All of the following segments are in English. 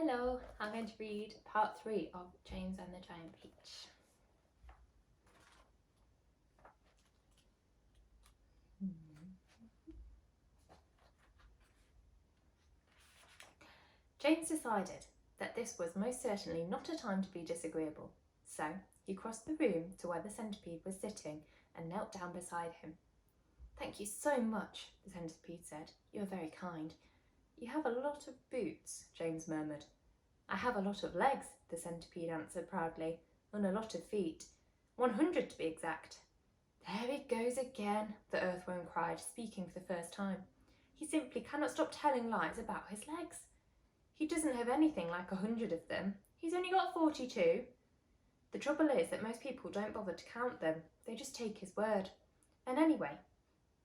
Hello, I'm going to read part 3 of James and the Giant Peach. James decided that this was most certainly not a time to be disagreeable, so he crossed the room to where the centipede was sitting and knelt down beside him. "Thank you so much," the centipede said. "You are very kind." "You have a lot of boots," James murmured. "I have a lot of legs," the centipede answered proudly, "and a lot of feet. 100 to be exact." "There he goes again," the earthworm cried, speaking for the first time. "He simply cannot stop telling lies about his legs. He doesn't have anything like 100 of them. He's only got 42. The trouble is that most people don't bother to count them. They just take his word. And anyway,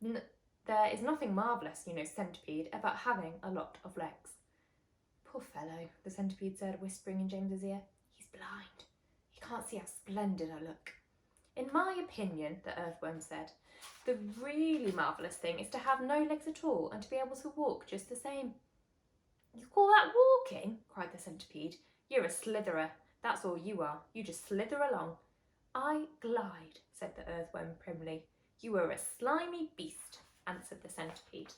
there is nothing marvellous, centipede, about having a lot of legs." "Poor fellow," the centipede said, whispering in James's ear. "He's blind. He can't see how splendid I look." "In my opinion," the earthworm said, "the really marvellous thing is to have no legs at all and to be able to walk just the same." "You call that walking?" cried the centipede. "You're a slitherer. That's all you are. You just slither along." "I glide," said the earthworm primly. "You are a slimy beast," answered the centipede.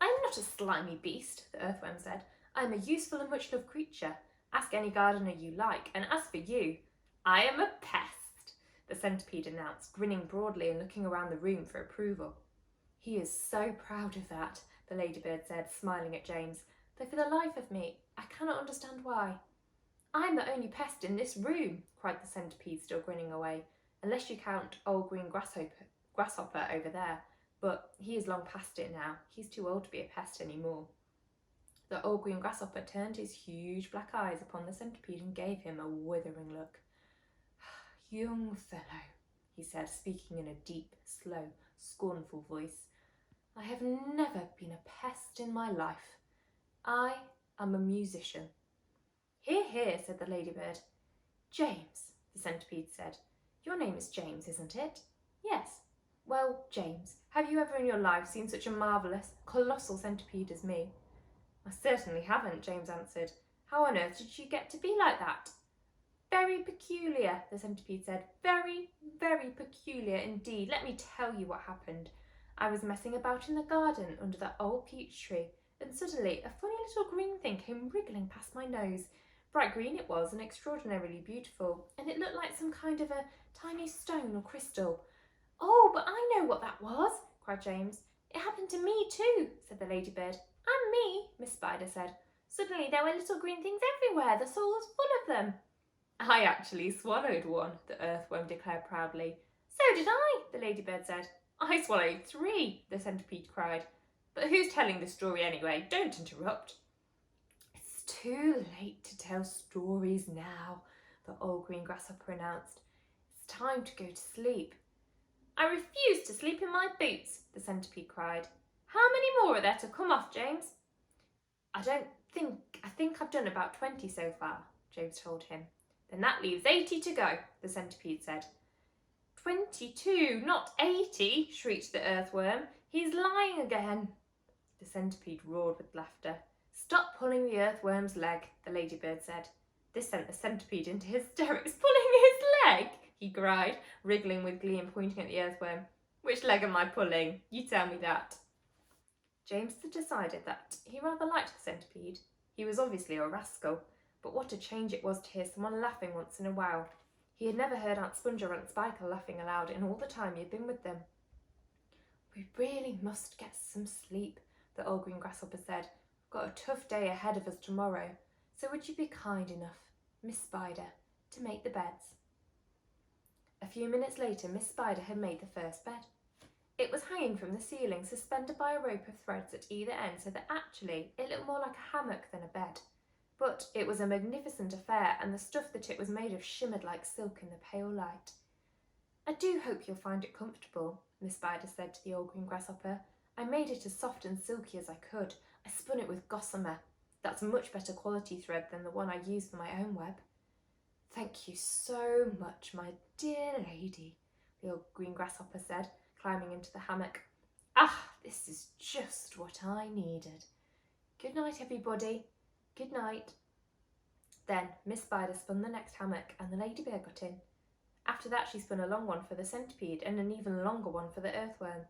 "I'm not a slimy beast," the earthworm said. "I'm a useful and much-loved creature. Ask any gardener you like, and as for you, I am a pest," the centipede announced, grinning broadly and looking around the room for approval. "He is so proud of that," the ladybird said, smiling at James, "though for the life of me, I cannot understand why." "I'm the only pest in this room," cried the centipede, still grinning away, "unless you count old green grasshopper over there. But he is long past it now. He's too old to be a pest any more." The old green grasshopper turned his huge black eyes upon the centipede and gave him a withering look. "Young fellow," he said, speaking in a deep, slow, scornful voice, "I have never been a pest in my life. I am a musician." "Hear, hear," said the ladybird. "James," the centipede said. "Your name is James, isn't it?" "Yes." "Well, James, have you ever in your life seen such a marvellous, colossal centipede as me?" "I certainly haven't," James answered. "How on earth did you get to be like that?" "Very peculiar," the centipede said. "Very, very peculiar indeed. Let me tell you what happened. I was messing about in the garden under that old peach tree, and suddenly a funny little green thing came wriggling past my nose. Bright green it was and extraordinarily beautiful, and it looked like some kind of a tiny stone or crystal." "Oh, but I know what that was," cried James. "It happened to me too," said the ladybird. "And me," Miss Spider said. "Suddenly there were little green things everywhere. The soil was full of them." "I actually swallowed one," the earthworm declared proudly. "So did I," the ladybird said. "I swallowed 3, the centipede cried. "But who's telling the story anyway? Don't interrupt." "It's too late to tell stories now," the old green grasshopper announced. "It's time to go to sleep." "I refuse to sleep in my boots," the centipede cried. "How many more are there to come off, James?" I think I've done about 20 so far," James told him. "Then that leaves 80 to go," the centipede said. 22, not 80, shrieked the earthworm. "He's lying again." The centipede roared with laughter. "Stop pulling the earthworm's leg," the ladybird said. This sent the centipede into hysterics. "Pulling his leg?" he cried, wriggling with glee and pointing at the earthworm. "Which leg am I pulling? You tell me that." James had decided that he rather liked the centipede. He was obviously a rascal, but what a change it was to hear someone laughing once in a while. He had never heard Aunt Sponge or Aunt Spiker laughing aloud in all the time he had been with them. "We really must get some sleep," the old green grasshopper said. "We've got a tough day ahead of us tomorrow, so would you be kind enough, Miss Spider, to make the beds?" A few minutes later, Miss Spider had made the first bed. It was hanging from the ceiling, suspended by a rope of threads at either end, so that actually it looked more like a hammock than a bed. But it was a magnificent affair, and the stuff that it was made of shimmered like silk in the pale light. "I do hope you'll find it comfortable," Miss Spider said to the old green grasshopper. "I made it as soft and silky as I could. I spun it with gossamer. That's much better quality thread than the one I use for my own web." "Thank you so much, my dear lady," the old green grasshopper said, climbing into the hammock. Ah, this is just what I needed. Good night, everybody. Good night. Then Miss Spider spun the next hammock and the ladybird got in. After that she spun a long one for the centipede and an even longer one for the earthworm.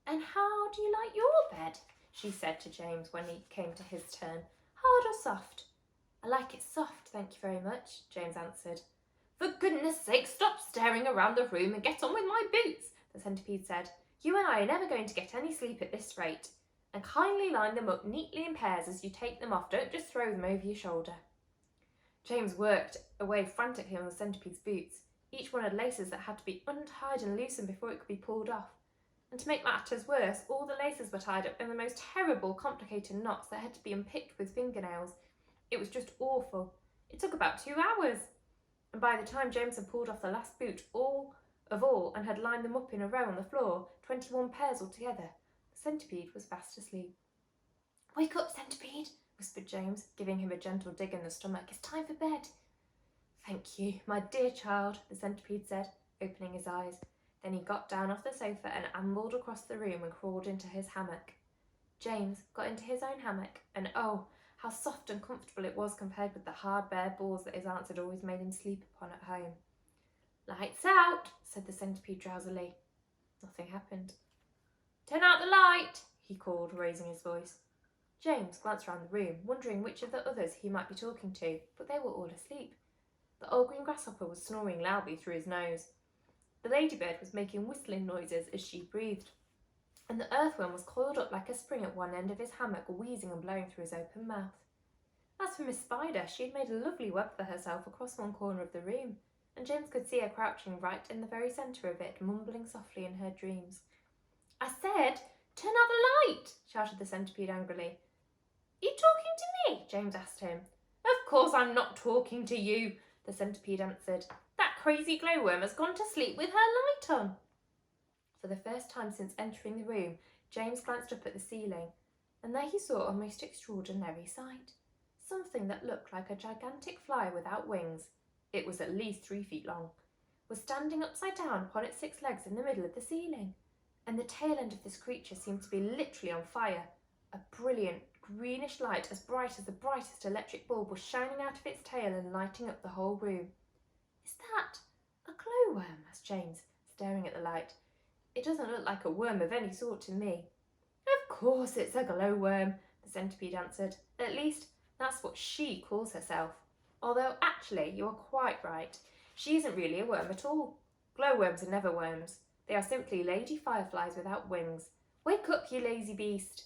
And how do you like your bed? She said to James when he came to his turn. Hard or soft? I like it soft, thank you very much, James answered. For goodness sake, stop staring around the room and get on with my boots, the centipede said. You and I are never going to get any sleep at this rate. And kindly line them up neatly in pairs as you take them off. Don't just throw them over your shoulder. James worked away frantically on the centipede's boots. Each one had laces that had to be untied and loosened before it could be pulled off. And to make matters worse, all the laces were tied up in the most terrible, complicated knots that had to be unpicked with fingernails. It was just awful. It took about 2 hours. And by the time James had pulled off the last boot and had lined them up in a row on the floor, 21 pairs altogether, the centipede was fast asleep. Wake up, centipede, whispered James, giving him a gentle dig in the stomach. It's time for bed. Thank you, my dear child, the centipede said, opening his eyes. Then he got down off the sofa and ambled across the room and crawled into his hammock. James got into his own hammock, and oh, how soft and comfortable it was compared with the hard bare balls that his aunts had always made him sleep upon at home. Lights out, said the centipede drowsily. Nothing happened. Turn out the light, he called, raising his voice. James glanced round the room, wondering which of the others he might be talking to, but they were all asleep. The old green grasshopper was snoring loudly through his nose. The ladybird was making whistling noises as she breathed, and the earthworm was coiled up like a spring at one end of his hammock, wheezing and blowing through his open mouth. As for Miss Spider, she had made a lovely web for herself across one corner of the room, and James could see her crouching right in the very centre of it, mumbling softly in her dreams. I said, turn out the light, shouted the centipede angrily. Are you talking to me? James asked him. Of course I'm not talking to you, the centipede answered. That crazy glowworm has gone to sleep with her light on. For the first time since entering the room, James glanced up at the ceiling, and there he saw a most extraordinary sight. Something that looked like a gigantic fly without wings, it was at least 3 feet long, was standing upside down upon its 6 legs in the middle of the ceiling, and the tail end of this creature seemed to be literally on fire. A brilliant greenish light as bright as the brightest electric bulb was shining out of its tail and lighting up the whole room. Is that a glowworm? asked James, staring at the light. It doesn't look like a worm of any sort to me. Of course it's a glowworm, the centipede answered. At least, that's what she calls herself. Although, actually, you are quite right. She isn't really a worm at all. Glowworms are never worms. They are simply lady fireflies without wings. Wake up, you lazy beast.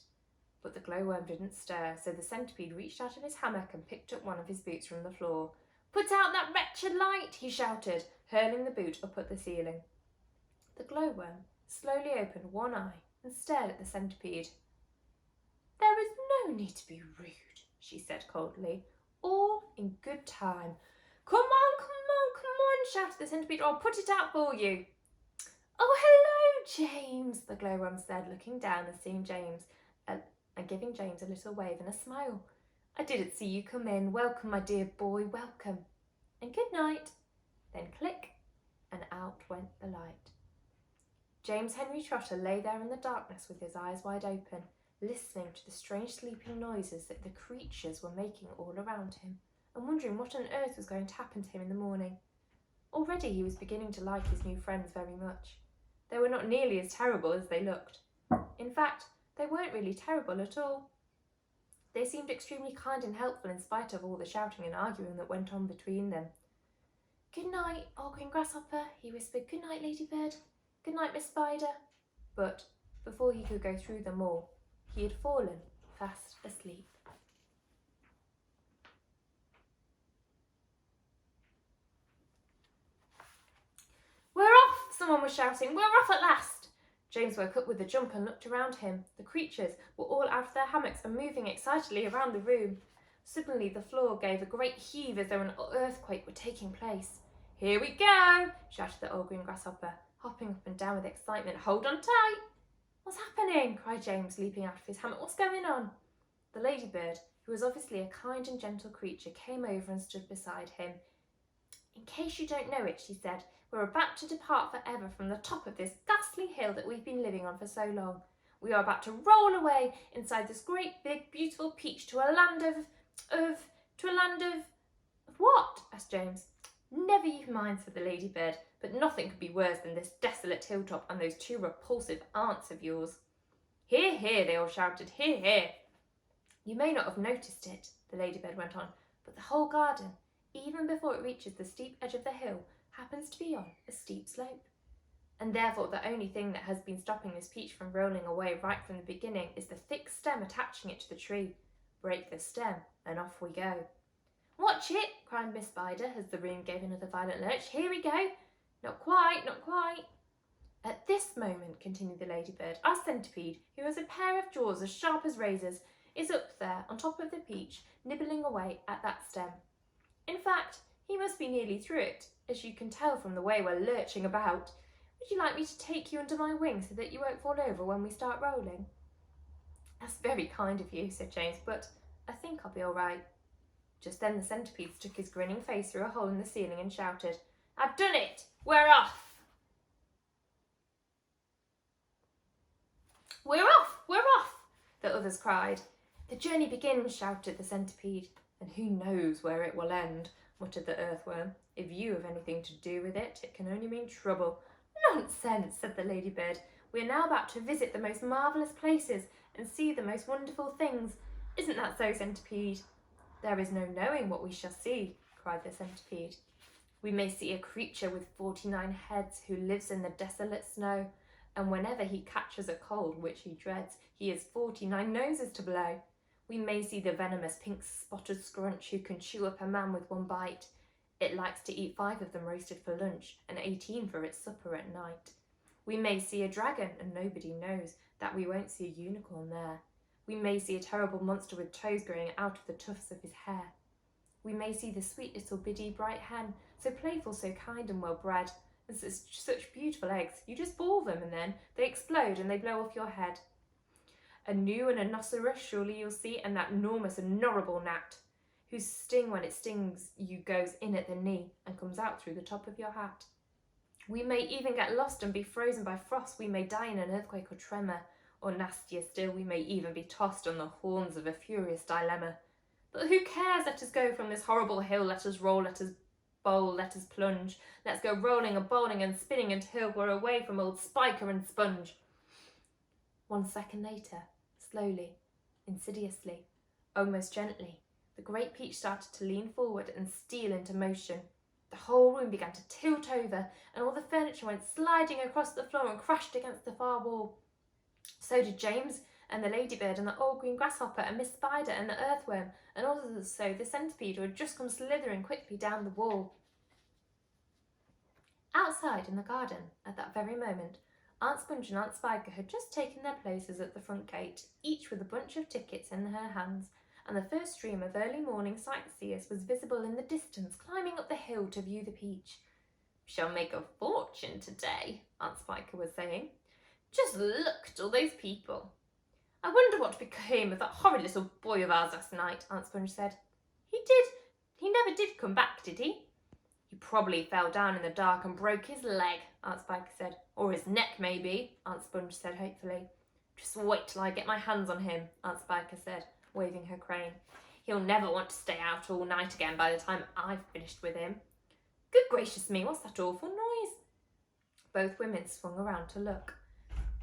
But the glowworm didn't stir, so the centipede reached out of his hammock and picked up one of his boots from the floor. Put out that wretched light, he shouted, hurling the boot up at the ceiling. The glowworm slowly opened one eye and stared at the centipede. There is no need to be rude, she said coldly. All in good time. Come on, come on, come on, shouted the centipede, or I'll put it out for you. Oh, hello, James, the glowworm said, looking down and seeing James and giving James a little wave and a smile. I didn't see you come in. Welcome, my dear boy, welcome. And good night. Then click, and out went the light. James Henry Trotter lay there in the darkness with his eyes wide open, listening to the strange sleeping noises that the creatures were making all around him, and wondering what on earth was going to happen to him in the morning. Already he was beginning to like his new friends very much. They were not nearly as terrible as they looked. In fact, they weren't really terrible at all. They seemed extremely kind and helpful in spite of all the shouting and arguing that went on between them. Good night, old green grasshopper, he whispered. Good night, ladybird. Good night, Miss Spider. But before he could go through them all, he had fallen fast asleep. We're off, someone was shouting. We're off at last. James woke up with a jump and looked around him. The creatures were all out of their hammocks and moving excitedly around the room. Suddenly the floor gave a great heave as though an earthquake were taking place. Here we go, shouted the old green grasshopper, hopping up and down with excitement. Hold on tight. What's happening? Cried James, leaping out of his hammock. What's going on? The ladybird, who was obviously a kind and gentle creature, came over and stood beside him. In case you don't know it, she said, We're about to depart forever from the top of this ghastly hill that we've been living on for so long. We are about to roll away inside this great, big, beautiful peach to a land of what? Asked James. Never you mind, said the ladybird, but nothing could be worse than this desolate hilltop and those two repulsive aunts of yours. Hear, hear, they all shouted, hear, hear. You may not have noticed it, the ladybird went on, but the whole garden, even before it reaches the steep edge of the hill, happens to be on a steep slope. And therefore the only thing that has been stopping this peach from rolling away right from the beginning is the thick stem attaching it to the tree. Break the stem, and off we go. Watch it, cried Miss Spider as the room gave another violent lurch. Here we go. Not quite, not quite. At this moment, continued the ladybird, our centipede, who has a pair of jaws as sharp as razors, is up there on top of the peach, nibbling away at that stem. In fact, he must be nearly through it, as you can tell from the way we're lurching about. Would you like me to take you under my wing so that you won't fall over when we start rolling? That's very kind of you, said James, but I think I'll be all right. Just then the centipede stuck his grinning face through a hole in the ceiling and shouted, I've done it! We're off! We're off! We're off! The others cried. The journey begins, shouted the centipede. And who knows where it will end, muttered the earthworm. If you have anything to do with it, it can only mean trouble. Nonsense, said the ladybird. We are now about to visit the most marvellous places and see the most wonderful things. Isn't that so, centipede? There is no knowing what we shall see, cried the centipede. We may see a creature with 49 heads who lives in the desolate snow, and whenever he catches a cold, which he dreads, he has 49 noses to blow. We may see the venomous pink-spotted scrunch who can chew up a man with one bite. It likes to eat 5 of them roasted for lunch and 18 for its supper at night. We may see a dragon, and nobody knows that we won't see a unicorn there. We may see a terrible monster with toes growing out of the tufts of his hair. We may see the sweet little biddy bright hen, so playful, so kind and well bred, and such beautiful eggs. You just ball them and then they explode and they blow off your head. A gnu and a rhinoceros surely you'll see, and that enormous and horrible gnat, whose sting when it stings you goes in at the knee and comes out through the top of your hat. We may even get lost and be frozen by frost. We may die in an earthquake or tremor. Or nastier still, we may even be tossed on the horns of a furious dilemma. But who cares? Let us go from this horrible hill. Let us roll, let us bowl, let us plunge. Let's go rolling and bowling and spinning until we're away from old Spiker and Sponge. 1 second later, slowly, insidiously, almost gently, the great peach started to lean forward and steal into motion. The whole room began to tilt over, and all the furniture went sliding across the floor and crashed against the far wall. So did James and the ladybird and the old green grasshopper and Miss Spider and the earthworm, and also the centipede who had just come slithering quickly down the wall. Outside in the garden, at that very moment, Aunt Sponge and Aunt Spiker had just taken their places at the front gate, each with a bunch of tickets in her hands, and the first stream of early morning sightseers was visible in the distance, climbing up the hill to view the peach. We shall make a fortune today, Aunt Spiker was saying. Just look at all those people. I wonder what became of that horrid little boy of ours last night, Aunt Sponge said. He never did come back, did he? He probably fell down in the dark and broke his leg, Aunt Spiker said. Or his neck, maybe, Aunt Sponge said hopefully. Just wait till I get my hands on him, Aunt Spiker said, waving her crane. He'll never want to stay out all night again by the time I've finished with him. Good gracious me, what's that awful noise? Both women swung around to look.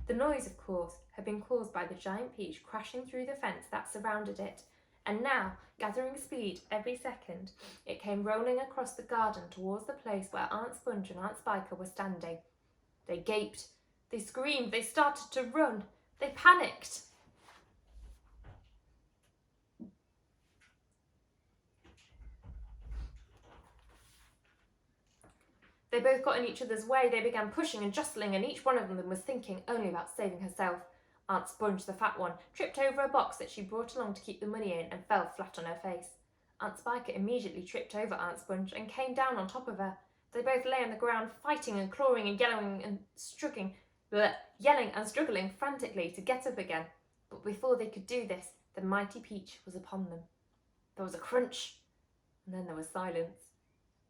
The noise, of course, had been caused by the giant peach crashing through the fence that surrounded it, and now, gathering speed every second, it came rolling across the garden towards the place where Aunt Sponge and Aunt Spiker were standing. They gaped, they screamed, they started to run, they panicked. They both got in each other's way. They began pushing and jostling, and each one of them was thinking only about saving herself. Aunt Sponge, the fat one, tripped over a box that she brought along to keep the money in and fell flat on her face. Aunt Spiker immediately tripped over Aunt Sponge and came down on top of her. They both lay on the ground, fighting and clawing and yelling and struggling frantically to get up again. But before they could do this, the mighty peach was upon them. There was a crunch, and then there was silence.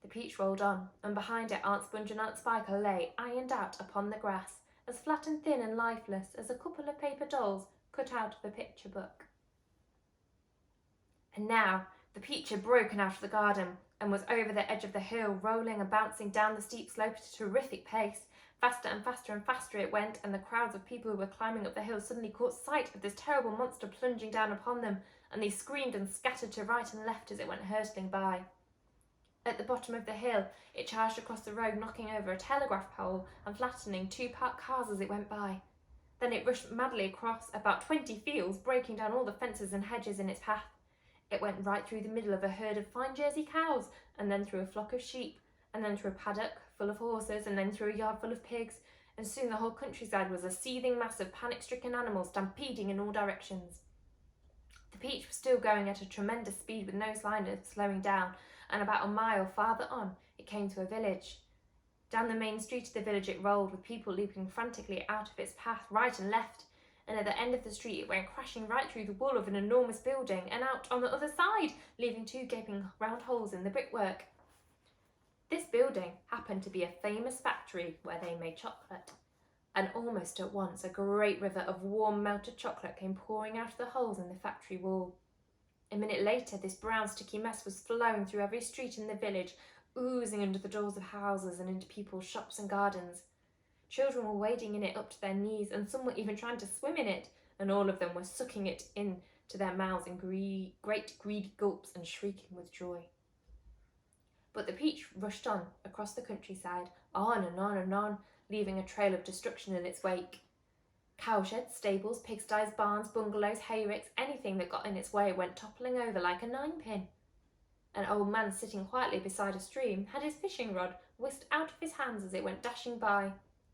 The Peach rolled on, and behind it Aunt Sponge and Aunt Spiker lay, ironed out upon the grass, as flat and thin and lifeless as a couple of paper dolls cut out of a picture book. And now the Peach had broken out of the garden and was over the edge of the hill, rolling and bouncing down the steep slope at a terrific pace. Faster and faster and faster it went, and the crowds of people who were climbing up the hill suddenly caught sight of this terrible monster plunging down upon them, and they screamed and scattered to right and left as it went hurtling by. At the bottom of the hill, it charged across the road, knocking over a telegraph pole and flattening 2 parked cars as it went by. Then it rushed madly across about 20 fields, breaking down all the fences and hedges in its path. It went right through the middle of a herd of fine Jersey cows, and then through a flock of sheep, and then through a paddock full of horses, and then through a yard full of pigs, and soon the whole countryside was a seething mass of panic-stricken animals stampeding in all directions. The Peach was still going at a tremendous speed with no sign of slowing down, and about a mile farther on it came to a village. Down the main street of the village it rolled, with people leaping frantically out of its path right and left, and at the end of the street it went crashing right through the wall of an enormous building and out on the other side, leaving 2 gaping round holes in the brickwork. This building happened to be a famous factory where they made chocolate, and almost at once a great river of warm melted chocolate came pouring out of the holes in the factory wall. A minute later this brown sticky mess was flowing through every street in the village, oozing under the doors of houses and into people's shops and gardens. Children were wading in it up to their knees, and some were even trying to swim in it, and all of them were sucking it in to their mouths in great greedy gulps and shrieking with joy. But the Peach rushed on across the countryside, on and on and on, leaving a trail of destruction in its wake. Cowsheds, stables, pigsties, barns, bungalows, hayricks, anything that got in its way went toppling over like a 9-pin. An old man sitting quietly beside a stream had his fishing rod whisked out of his hands as it went dashing by,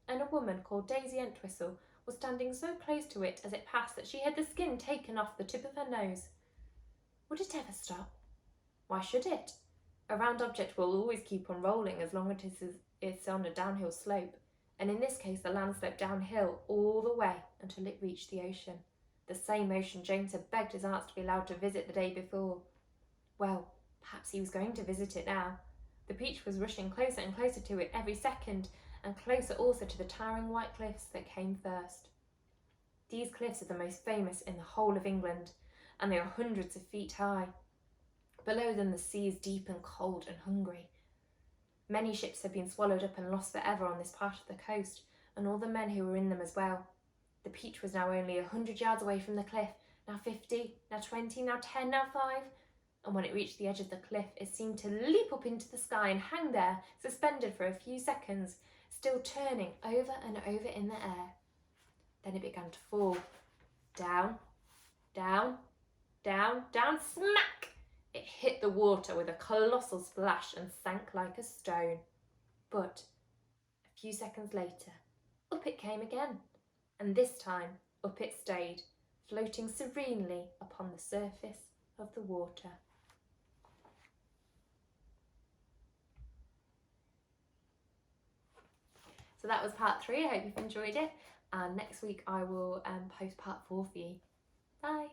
and a woman called Daisy Entwistle was standing so close to it as it passed that she had the skin taken off the tip of her nose. Would it ever stop? Why should it? A round object will always keep on rolling as long as it's on a downhill slope, and in this case the land sloped downhill all the way until it reached the ocean, the same ocean James had begged his aunts to be allowed to visit the day before. Well, perhaps he was going to visit it now. The Peach was rushing closer and closer to it every second, and closer also to the towering white cliffs that came first. These cliffs are the most famous in the whole of England, and they are hundreds of feet high. Below them the sea is deep and cold and hungry. Many ships have been swallowed up and lost forever on this part of the coast, and all the men who were in them as well. The Peach was now only 100 yards away from the cliff, now 50, now 20, now 10, now 5, and when it reached the edge of the cliff it seemed to leap up into the sky and hang there, suspended for a few seconds, still turning over and over in the air. Then it began to fall. Down, down, down, down, smack! It hit the water with a colossal splash and sank like a stone. But a few seconds later, up it came again, and this time up it stayed, floating serenely upon the surface of the water. So that was part 3. I hope you've enjoyed it, and next week I will post part 4 for you. Bye!